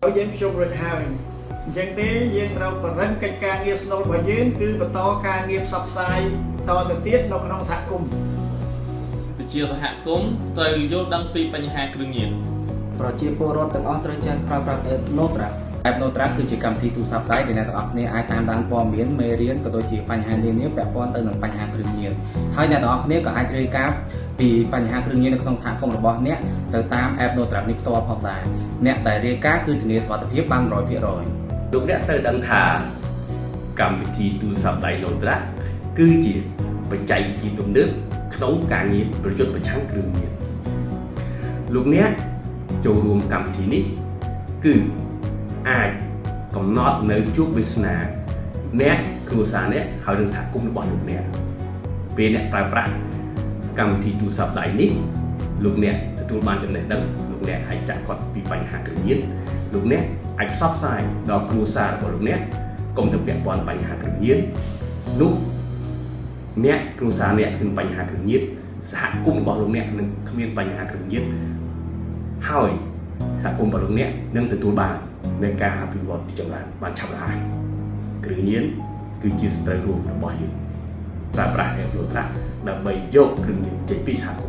ដោយយើងជួបរួចហើយអញ្ចឹងទេយើងត្រូវបរិញ្ញកិច្ចការងារស្នូលរបស់យើងគឺបន្តការងារផ្សព្វផ្សាយតទៅទៀតនៅក្នុងសហគមន៍ជាសហគមន៍ត្រូវយល់ដឹងពីបញ្ហាគ្រឿងញៀនប្រជាពលរដ្ឋទាំងអស់ត្រូវចេះប្រើប្រាស់ App Notra App Notra គឺជាកម្មវិធីទូរស័ព្ទដៃដែលអ្នកទាំងអស់គ្នាអាចតាមដានព័ត៌មានមេរៀនក៏ដូចជាបញ្ហានានាពាក់ព័ន្ធទៅនឹងបញ្ហាគ្រឿងញៀនហើយអ្នកទាំងអស់គ្នាក៏អាចរាយការណ៍ពីបញ្ហាគ្រឿងញៀននៅក្នុងសហគមន៍របស់អ្នកទៅតាម App Notra នេះផ្ទាល់ផងដែរអ្នកដែលរាយការណ៍គឺធានាសុវត្ថិភាពបាន 100%លោកអ្នកត្រូវដឹងថាកម្មវិធីទូរស័ព្ទដៃ Notra គឺជាបច្ចេកវិទ្យាទំនើបក្នុងការងារប្រយុទ្ធប្រឆាំងគ្រឿងញៀនលោកអ្នកចូលរួមកម្មវិធីនេះគឺអាចកំណត់នៅជួបវាសនាអ្នកគ្រួសារអ្នកហើយនឹងសហគមន៍របស់លោកអ្នកពេលអ្នកប្រើប្រាស់កម្មវិធីទូរស័ព្ទដៃនេះលោកអ្នកទទួលបានចំណេះដឹងលោកអ្នកអាចចាត់គាត់ពីបញ្ហាគ្រឿងញៀនលោកអ្នកអាចផ្សព្វផ្សាយដល់គ្រួសាររបស់លោកអ្នកកុំទៅពាក់ព័ន្ធបញ្ហាគ្រឿងញៀននោះអ្នកគ្រួសារអ្នកមានបញ្ហាគ្រឿងញៀនសហគមន៍របស់លោកអ្នកនឹងគ្មានបញ្ហាគ្រឿងញៀនហើយសហគមន៍របស់លោកអ្នកនឹងទទួលបាននៃការអភិវឌ្ឍទីចម្រើនបានឆាប់រហ័សគ្រឿងញៀនគឺជាសត្រូវរួមរបស់យើងប្រើប្រាស់ App Notra ដើម្បីយកគ្រឿងញៀនចេញពីសហគមន៍